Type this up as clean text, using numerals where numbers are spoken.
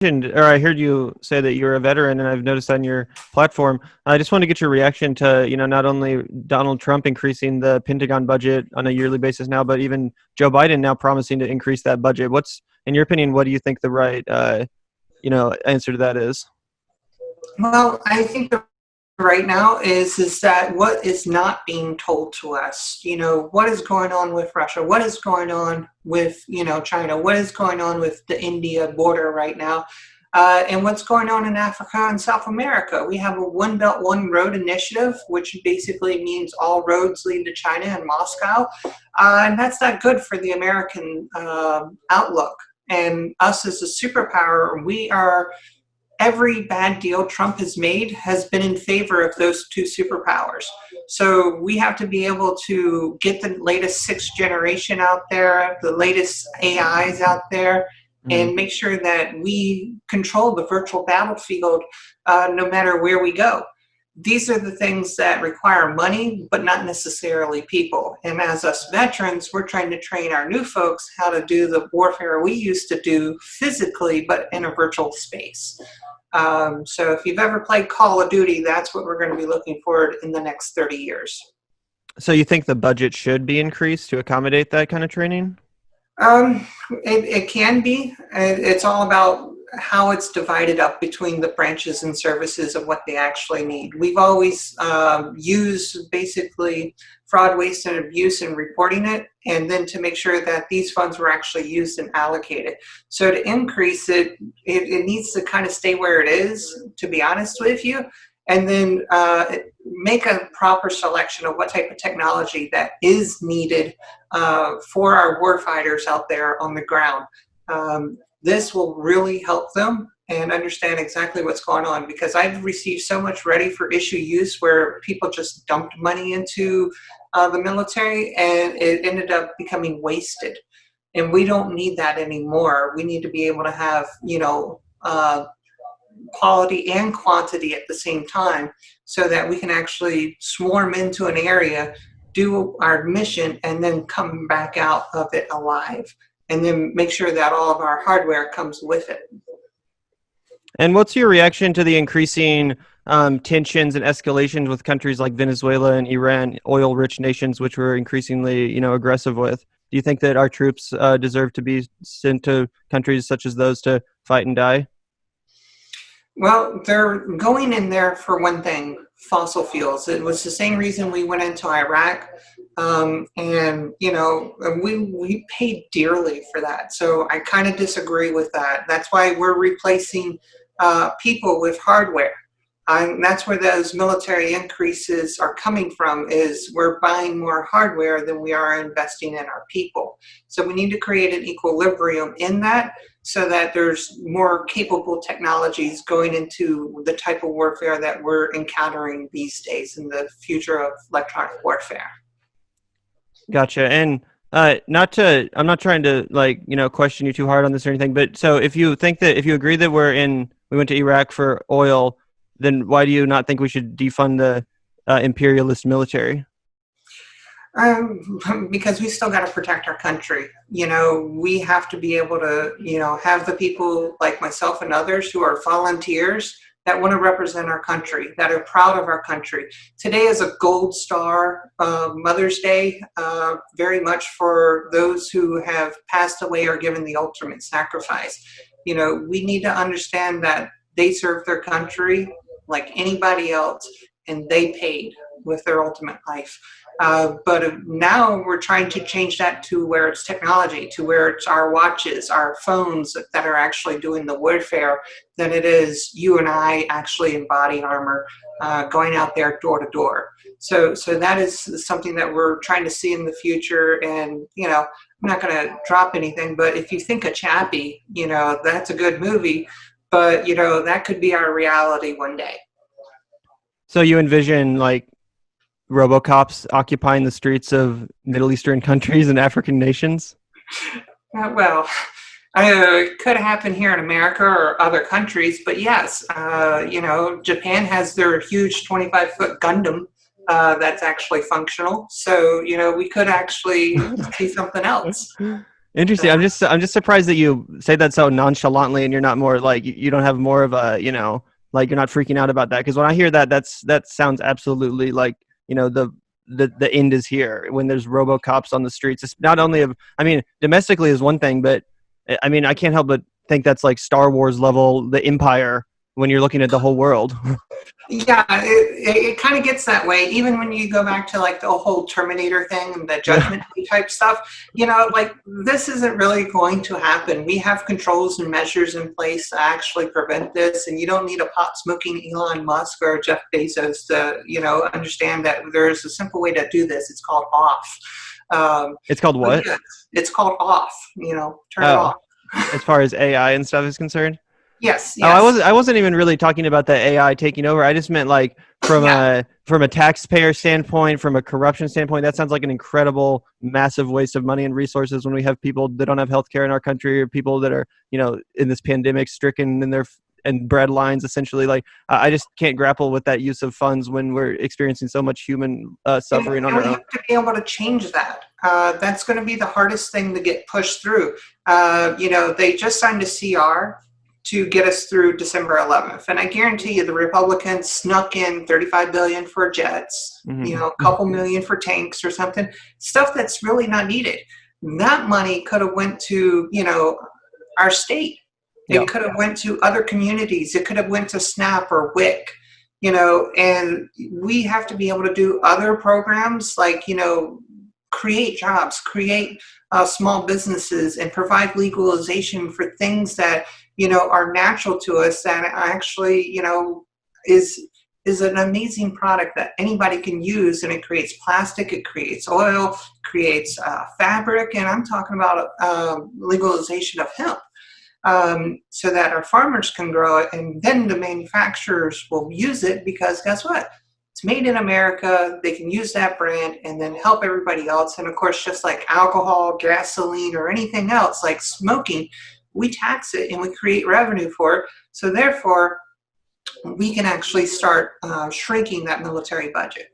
or I heard you say that you're a veteran, and I've noticed on your platform. I just want to get your reaction to, not only Donald Trump increasing the Pentagon budget on a yearly basis now, but even Joe Biden now promising to increase that budget. In your opinion, what do you think the right, answer to that is? Well, I think the right now is that what is not being told to us, what is going on with Russia, what is going on with, China, what is going on with the India border right now, and what's going on in Africa and South America. We have a One Belt, One Road initiative, which basically means all roads lead to China and Moscow, and that's not good for the American outlook. And us as a superpower, we are every bad deal Trump has made has been in favor of those two superpowers. So we have to be able to get the latest sixth generation out there, the latest AIs out there, and make sure that we control the virtual battlefield no matter where we go. These are the things that require money, but not necessarily people. And as us veterans, we're trying to train our new folks how to do the warfare we used to do physically, but in a virtual space. So if you've ever played Call of Duty, that's what we're going to be looking for in the next 30 years. So you think the budget should be increased to accommodate that kind of training? It can be. It's all about how it's divided up between the branches and services of what they actually need. We've always used basically fraud, waste, and abuse in reporting it, and then to make sure that these funds were actually used and allocated. So to increase it, it needs to kind of stay where it is, to be honest with you, and then make a proper selection of what type of technology that is needed for our warfighters out there on the ground. This will really help them and understand exactly what's going on, because I've received so much ready for issue use where people just dumped money into the military and it ended up becoming wasted. And we don't need that anymore. We need to be able to have, quality and quantity at the same time so that we can actually swarm into an area, do our mission, and then come back out of it alive. And then make sure that all of our hardware comes with it. And what's your reaction to the increasing tensions and escalations with countries like Venezuela and Iran, oil-rich nations, which we're increasingly, aggressive with? Do you think that our troops deserve to be sent to countries such as those to fight and die? Well, they're going in there for one thing, fossil fuels. It was the same reason we went into Iraq. And we paid dearly for that. So I kind of disagree with that. That's why we're replacing people with hardware. That's where those military increases are coming from, is we're buying more hardware than we are investing in our people. So we need to create an equilibrium in that so that there's more capable technologies going into the type of warfare that we're encountering these days in the future of electronic warfare. Gotcha. And I'm not trying to question you too hard on this or anything, but so if you agree that we went to Iraq for oil, then why do you not think we should defund the imperialist military? Because we still got to protect our country. We have to be able to, have the people like myself and others who are volunteers that want to represent our country, that are proud of our country. Today is a gold star Mother's Day, very much for those who have passed away or given the ultimate sacrifice. We need to understand that they serve their country like anybody else, and they paid with their ultimate life. But now we're trying to change that to where it's technology, to where it's our watches, our phones that are actually doing the warfare, than it is you and I actually in body armor going out there door to door. So that is something that we're trying to see in the future. And, I'm not going to drop anything, but if you think of Chappie, that's a good movie, but, that could be our reality one day. So you envision Robocops occupying the streets of Middle Eastern countries and African nations? Well, it could happen here in America or other countries, but yes, Japan has their huge 25-foot Gundam that's actually functional. So, we could actually see something else. Interesting. I'm just surprised that you say that so nonchalantly, and you're not more like you don't have more of a like you're not freaking out about that. Because when I hear that, that sounds absolutely like the end is here when there's Robocops on the streets. It's not only of I mean domestically is one thing, but I mean I can't help but think that's like Star Wars level, the Empire when you're looking at the whole world. Yeah, it kind of gets that way. Even when you go back to like the whole Terminator thing and the Yeah, Judgment Day type stuff, like this isn't really going to happen. We have controls and measures in place to actually prevent this, and you don't need a pot smoking Elon Musk or Jeff Bezos to, understand that there's a simple way to do this. It's called off. it's called But what? yeah, it's called off. Turn it Oh, off. as far as AI and stuff is concerned. Yes, Oh, I yes, wasn't. I wasn't even really talking about the AI taking over. I just meant like yeah. from a taxpayer standpoint, from a corruption standpoint. That sounds like an incredible, massive waste of money and resources when we have people that don't have health care in our country, or people that are in this pandemic stricken in their and bread lines essentially. Like I just can't grapple with that use of funds when we're experiencing so much human suffering on And our we own. have to be able to change that. That's going to be the hardest thing to get pushed through. They just signed a CR to get us through December 11th, and I guarantee you, the Republicans snuck in 35 billion for jets, Hmm. a couple million for tanks or something, stuff that's really not needed. That money could have went to our state. Yeah. It could have went to other communities. It could have went to SNAP or WIC. And we have to be able to do other programs like create jobs, create small businesses, and provide legalization for things that are natural to us, that actually is an amazing product that anybody can use. And it creates plastic, it creates oil, creates fabric, and I'm talking about legalization of hemp, so that our farmers can grow it, and then the manufacturers will use it, because guess what? It's made in America. They can use that brand and then help everybody else. And of course, just like alcohol, gasoline, or anything else like smoking, we tax it and we create revenue for it. So therefore, we can actually start shrinking that military budget.